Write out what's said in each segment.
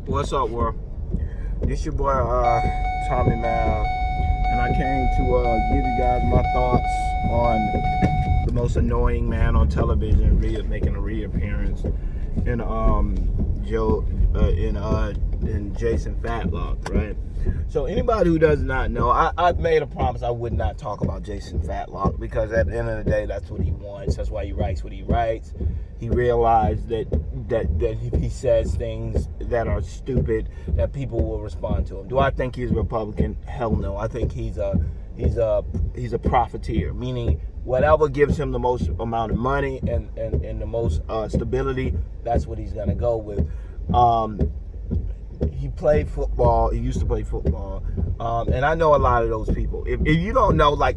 What's up, world? This your boy Tommy, man, and I came to give you guys my thoughts on the most annoying man on television making a reappearance in in Jason Whitlocks, right? So anybody who does not know, I've made a promise I would not talk about Jason Whitlocks because at the end of the day, that's what he wants. That's why he writes what he writes. He realized that if he says things that are stupid, that people will respond to him. Do I think he's a Republican? Hell no. I think he's a profiteer, meaning whatever gives him the most amount of money and the most stability, that's what he's gonna go with. He played football. He used to play football, and I know a lot of those people. If you don't know, like,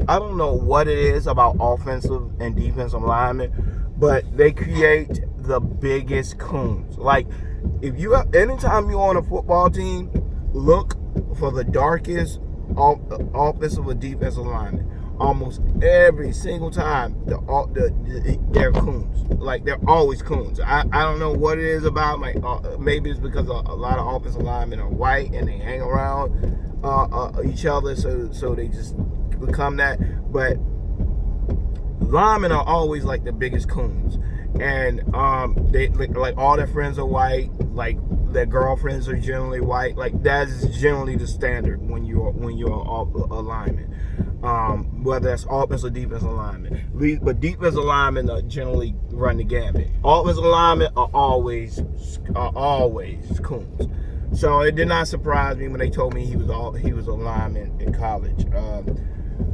I don't know what it is about offensive and defensive linemen, but they create the biggest coons. Like, anytime you're on a football team, look for the darkest offensive or defensive lineman. Almost every single time, they're coons. Like, they're always coons. I don't know what it is about. Like, maybe it's because a lot of offensive linemen are white and they hang around each other, so they just become that. But linemen are always like the biggest coons, and they like all their friends are white. Like, their girlfriends are generally white. Like, that is generally the standard when you're a lineman. Whether that's offense or defensive lineman. But defensive linemen generally run the gamut. Offensive linemen are always coons. So it did not surprise me when they told me he was a lineman in college.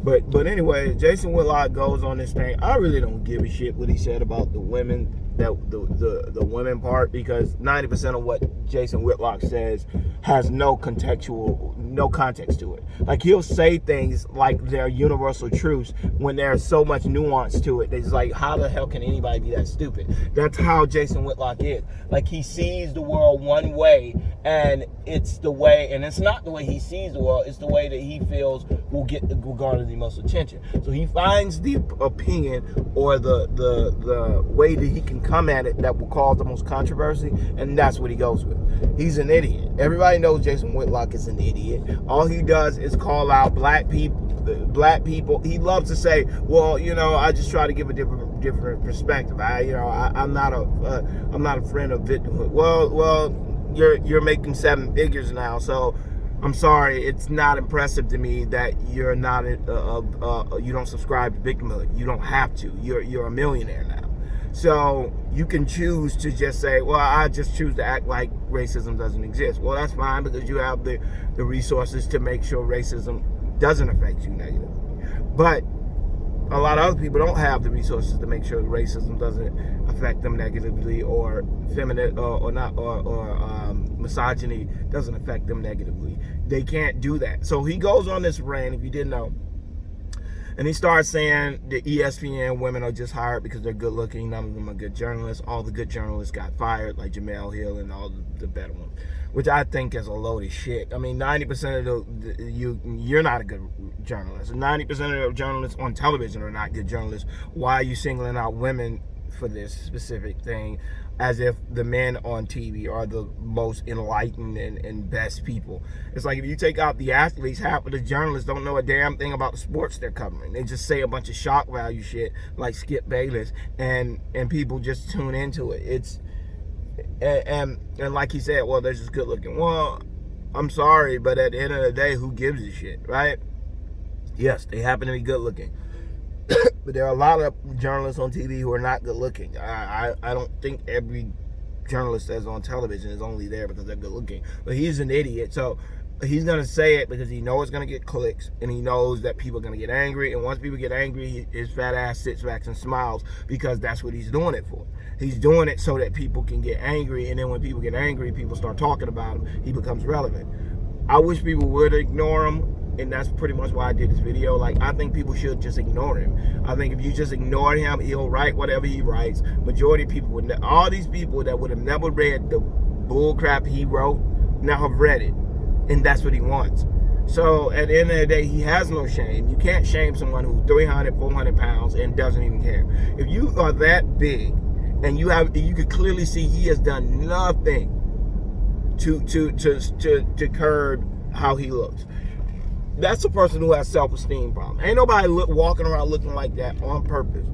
But anyway, Jason Whitlocks goes on this thing. I really don't give a shit what he said about the women, the women part, because 90% of what Jason Whitlocks says has no context to it. Like, he'll say things like they're universal truths when there's so much nuance to it. It's like, how the hell can anybody be that stupid? That's how Jason Whitlocks is. Like, he sees the world one way, and it's not the way he sees the world, it's the way that he feels will garner the most attention. So he finds the opinion or the way that he can come at it that will cause the most controversy, and that's what he goes with. He's an idiot. Everybody knows Jason Whitlocks is an idiot. All he does is call out black people. He loves to say, well, I just try to give a different perspective. I'm not a friend of victimhood. Well, you're making 7 figures now, so I'm sorry, it's not impressive to me that you're not you don't subscribe to victimhood. You don't have to. You're a millionaire now. So you can choose to just say, well, I just choose to act like racism doesn't exist. Well, that's fine, because you have the resources to make sure racism doesn't affect you negatively. But a lot of other people don't have the resources to make sure racism doesn't affect them negatively, or misogyny doesn't affect them negatively. They can't do that. So he goes on this rant, if you didn't know, and he starts saying the ESPN women are just hired because they're good looking. None of them are good journalists. All the good journalists got fired, like Jamel Hill and all the better ones, which I think is a load of shit. I mean, 90% of you're not a good journalist. 90% of the journalists on television are not good journalists. Why are you singling out women for this specific thing, as if the men on TV are the most enlightened and best people? It's like, if you take out the athletes, half of the journalists don't know a damn thing about the sports they're covering. They just say a bunch of shock value shit like Skip Bayless, and people just tune into it. And like he said, well, they're just good looking. Well, I'm sorry, but at the end of the day, who gives a shit, right? Yes, they happen to be good looking. But there are a lot of journalists on TV who are not good looking. I don't think every journalist that's on television is only there because they're good looking. But he's an idiot. So he's going to say it because he knows it's going to get clicks, and he knows that people are going to get angry. And once people get angry, his fat ass sits back and smiles, because that's what he's doing it for. He's doing it so that people can get angry. And then when people get angry, people start talking about him. He becomes relevant. I wish people would ignore him. And that's pretty much why I did this video. Like, I think people should just ignore him. I think if you just ignore him, he'll write whatever he writes. Majority of people would, all these people that would have never read the bull crap he wrote, now have read it. And that's what he wants. So at the end of the day, he has no shame. You can't shame someone who's 300, 400 pounds and doesn't even care. If you are that big, and you could clearly see he has done nothing to curb how he looks. That's a person who has self-esteem problem. Ain't nobody walking around looking like that on purpose.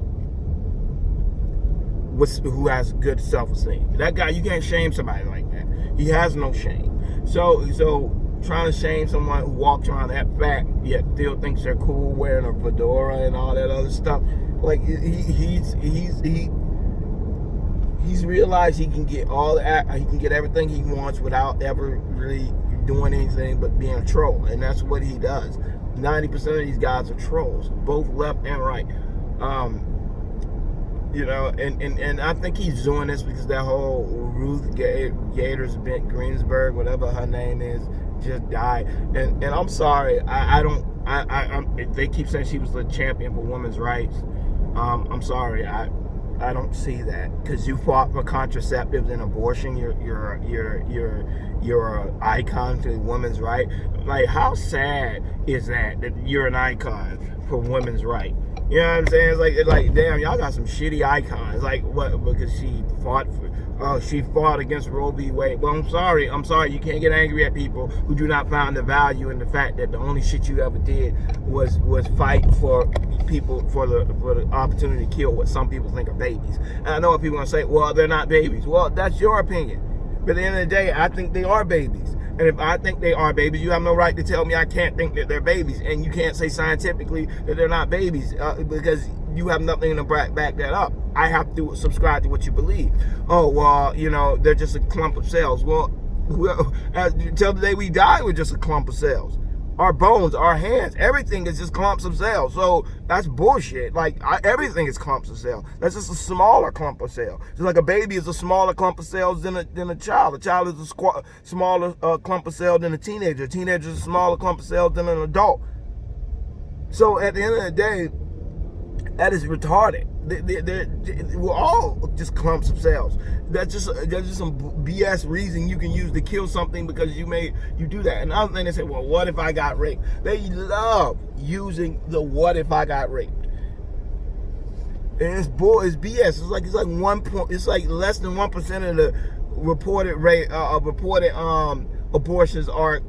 Who has good self-esteem? That guy, you can't shame somebody like that. He has no shame. So trying to shame someone who walks around that fat yet still thinks they're cool wearing a fedora and all that other stuff, like he's realized he can get all that, he can get everything he wants without ever really doing anything but being a troll, and that's what he does. 90% of these guys are trolls, both left and right. You know, and I think he's doing this because that whole Ruth Gators Greensburg, whatever her name is, just died. And I'm sorry, they keep saying she was the champion for women's rights. I'm sorry, I don't see that, because you fought for contraceptives and abortion. You're an icon to women's rights. Like, how sad is that you're an icon for women's rights? You know what I'm saying? It's like damn, y'all got some shitty icons. Like, what? Because she fought against Roe v. Wade. Well, I'm sorry. You can't get angry at people who do not find the value in the fact that the only shit you ever did was fight for people for the opportunity to kill what some people think are babies. And I know what people are gonna say. Well, they're not babies. Well, that's your opinion. But at the end of the day, I think they are babies. And if I think they are babies, you have no right to tell me I can't think that they're babies. And you can't say scientifically that they're not babies because you have nothing to back that up. I have to subscribe to what you believe. Oh, well, you know, they're just a clump of cells. Well, until the day we die, we're just a clump of cells. Our bones, our hands, everything is just clumps of cells. So that's bullshit. Like, everything is clumps of cells. That's just a smaller clump of cells. Just like a baby is a smaller clump of cells than a child. A child is a smaller clump of cells than a teenager. A teenager is a smaller clump of cells than an adult. So at the end of the day, that is retarded. We're all just clumps of cells. That's just some BS reason you can use to kill something because you do that. And other thing, they say, well, what if I got raped? They love using the what if I got raped. And it's BS. It's like 1 point. It's like less than 1% of the reported rate abortions are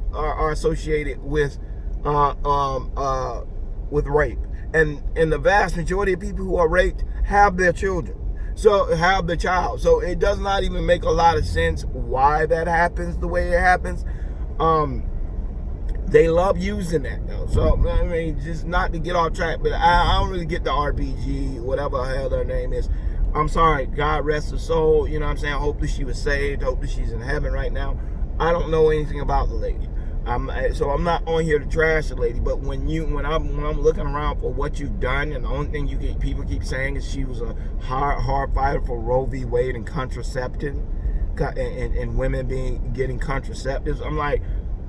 associated with rape. And the vast majority of people who are raped have their children. So have the child. So it does not even make a lot of sense why that happens the way it happens. They love using that though. So I mean, just not to get off track, but I don't really get the RBG, whatever the hell their name is. I'm sorry, God rest her soul. You know what I'm saying? Hopefully she was saved. Hopefully she's in heaven right now. I don't know anything about the lady. So I'm not on here to trash the lady, but when I'm looking around for what you've done, and the only thing people keep saying is she was a hard fighter for Roe v. Wade and contraceptive, and women getting contraceptives. I'm like,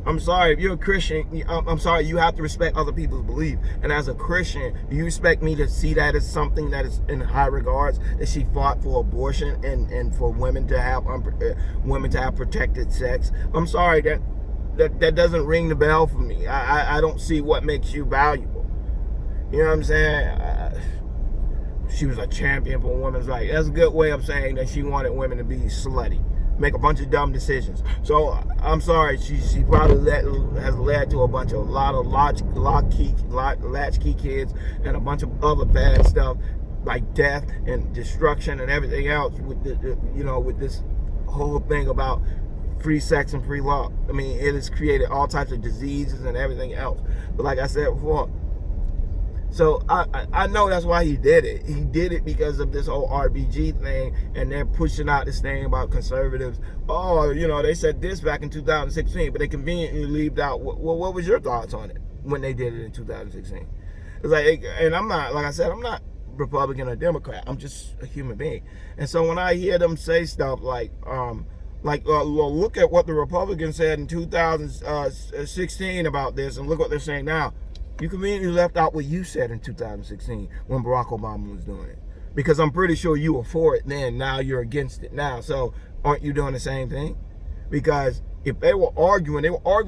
I'm sorry, if you're a Christian, I'm sorry, you have to respect other people's belief. And as a Christian, do you expect me to see that as something that is in high regards, that she fought for abortion and for women to have protected sex? I'm sorry, that doesn't ring the bell for me. I don't see what makes you valuable. You know what I'm saying? She was a champion for women's rights. That's a good way of saying that she wanted women to be slutty, make a bunch of dumb decisions. So I'm sorry, she probably has led to a lot of latchkey kids and a bunch of other bad stuff like death and destruction and everything else with with this whole thing about free sex and free love. I mean, it has created all types of diseases and everything else. But like I said before, so I know that's why he did it. He did it because of this whole RBG thing, and they're pushing out this thing about conservatives. Oh, they said this back in 2016, but they conveniently left out. What was your thoughts on it when they did it in 2016? It's like, and I'm not, like I said, I'm not Republican or Democrat. I'm just a human being. And so when I hear them say stuff like look at what the Republicans said in 2016 about this, and look what they're saying now. You conveniently left out what you said in 2016 when Barack Obama was doing it. Because I'm pretty sure you were for it then, now you're against it now. So aren't you doing the same thing? Because if they were arguing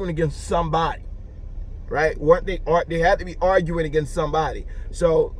against somebody, right? They had to be arguing against somebody. So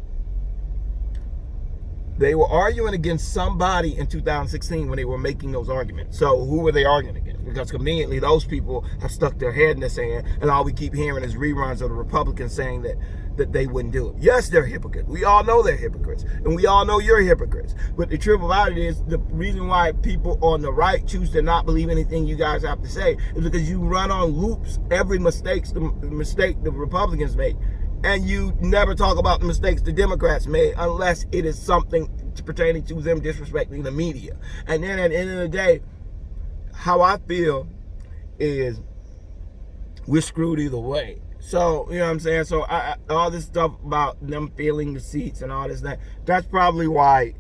They were arguing against somebody in 2016 when they were making those arguments. So who were they arguing against? Because conveniently, those people have stuck their head in the sand, and all we keep hearing is reruns of the Republicans saying that they wouldn't do it. Yes, they're hypocrites. We all know they're hypocrites, and we all know you're hypocrites. But the truth about it is, the reason why people on the right choose to not believe anything you guys have to say is because you run on loops every mistake the Republicans make. And you never talk about the mistakes the Democrats made unless it is something pertaining to them disrespecting the media. And then at the end of the day, how I feel is we're screwed either way. So, you know what I'm saying? So all this stuff about them feeling the seats and all this, that's probably why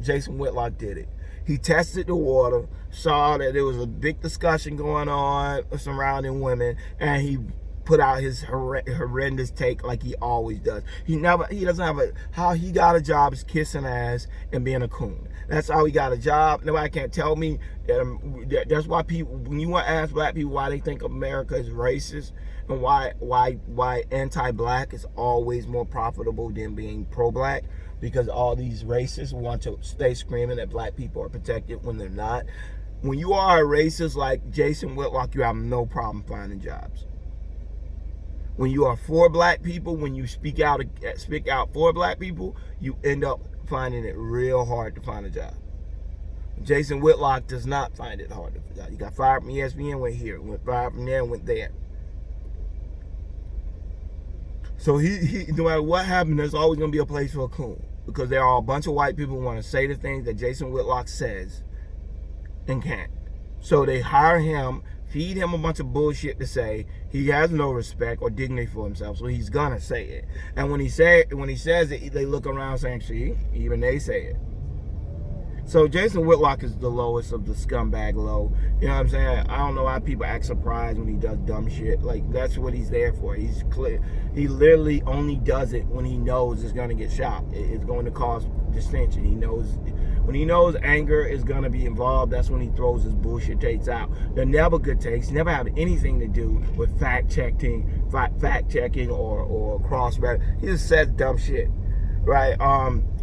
Jason Whitlock did it. He tested the water, saw that there was a big discussion going on surrounding women, and he put out his horrendous take like he always does. He doesn't have how he got a job is kissing ass and being a coon. That's how he got a job. Nobody can't tell me that's why people, when you want to ask black people why they think America is racist and why anti-black is always more profitable than being pro-black, because all these racists want to stay screaming that black people are protected when they're not. When you are a racist like Jason Whitlock, you have no problem finding jobs. When you are for black people, when you speak out for black people, you end up finding it real hard to find a job. Jason Whitlock does not find it hard to find a job. He got fired from ESPN, went here, went fired from there, went there. So he no matter what happened, there's always going to be a place for a coon, because there are a bunch of white people who want to say the things that Jason Whitlock says and can't. So they hire him, feed him a bunch of bullshit to say. He has no respect or dignity for himself, so he's gonna say it. And when he says it, they look around saying, "See, even they say it." So Jason Whitlock is the lowest of the scumbag low. You know what I'm saying? I don't know why people act surprised when he does dumb shit. Like, that's what he's there for. He's clear. He literally only does it when he knows it's gonna get shot. It's going to cause dissension. He knows. When he knows anger is going to be involved, that's when he throws his bullshit takes out. They're never good takes, never have anything to do with fact-checking or cross-referencing. He just says dumb shit, right?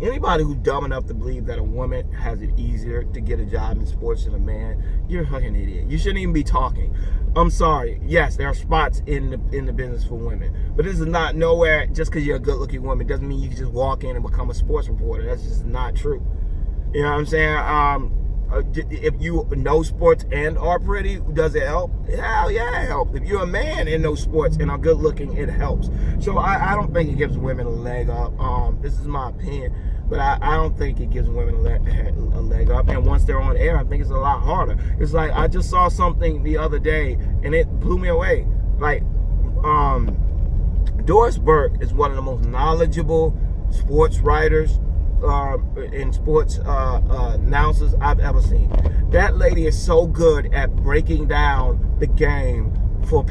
Anybody who's dumb enough to believe that a woman has it easier to get a job in sports than a man, you're a fucking idiot. You shouldn't even be talking. I'm sorry. Yes, there are spots in the business for women, but this is not nowhere. Just because you're a good-looking woman doesn't mean you can just walk in and become a sports reporter. That's just not true. You know what I'm saying? If you know sports and are pretty, does it help? Hell yeah, it helps. If you're a man and know sports and are good looking, it helps. So I don't think it gives women a leg up. This is my opinion, but I don't think it gives women a leg up. And once they're on air, I think it's a lot harder. It's like, I just saw something the other day and it blew me away. Like, Doris Burke is one of the most knowledgeable sports writers in sports announcers I've ever seen. That lady is so good at breaking down the game for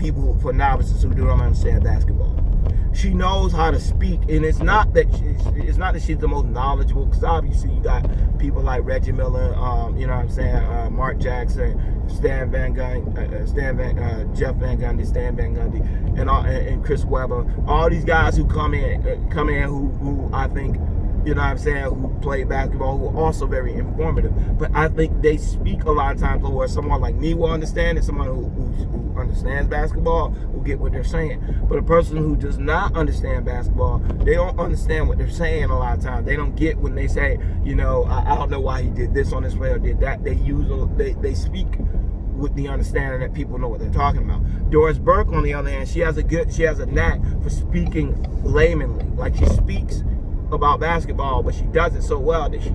novices who don't understand basketball. She knows how to speak, and it's not that she's the most knowledgeable, because obviously you got people like Reggie Miller, you know what I'm saying, Mark Jackson, Jeff Van Gundy, Stan Van Gundy, and Chris Webber. All these guys who come in who I think, you know what I'm saying, who play basketball, who are also very informative. But I think they speak a lot of times where someone like me will understand it, someone who understands basketball will get what they're saying. But a person who does not understand basketball, they don't understand what they're saying a lot of times. They don't get when they say, you know, I don't know why he did this on this play or did that. They speak with the understanding that people know what they're talking about. Doris Burke, on the other hand, she has a knack for speaking laymanly. Like, she speaks about basketball, but she does it so well that she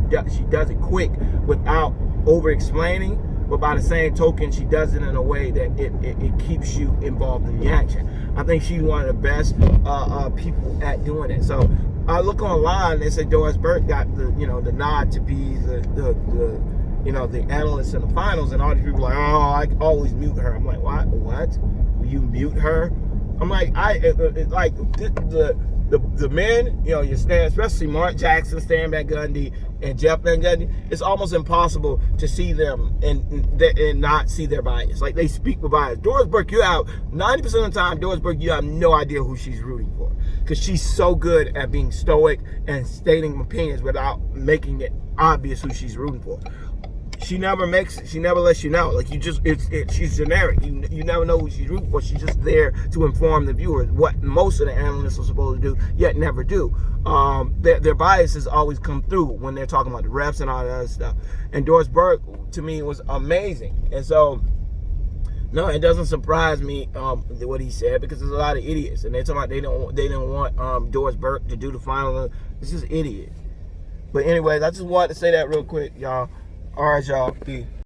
does it quick without over explaining, but by the same token she does it in a way that it keeps you involved in the action. I think she's one of the best people at doing it. So I look online, they say Doris Burke got the nod to be the analyst in the finals, and all these people are like, oh, I always mute her. I'm like, what? You mute her? I'm like, the men, you know, you stand, especially Mark Jackson, Stan Van Gundy, and Jeff Van Gundy. It's almost impossible to see them and not see their bias. Like, they speak with bias. Doris Burke, 90% of the time, Doris Burke, you have no idea who she's rooting for, because she's so good at being stoic and stating opinions without making it obvious who she's rooting for. She never lets you know. Like, she's generic. You never know who she's rooting for. She's just there to inform the viewers, what most of the analysts are supposed to do, yet never do. Their biases always come through when they're talking about the refs and all that other stuff. And Doris Burke, to me, was amazing. And so, no, it doesn't surprise me what he said, because there's a lot of idiots, and they're talking about they didn't want Doris Burke to do the final. It's just idiot. But anyways, I just wanted to say that real quick, y'all. All right, y'all. Peace.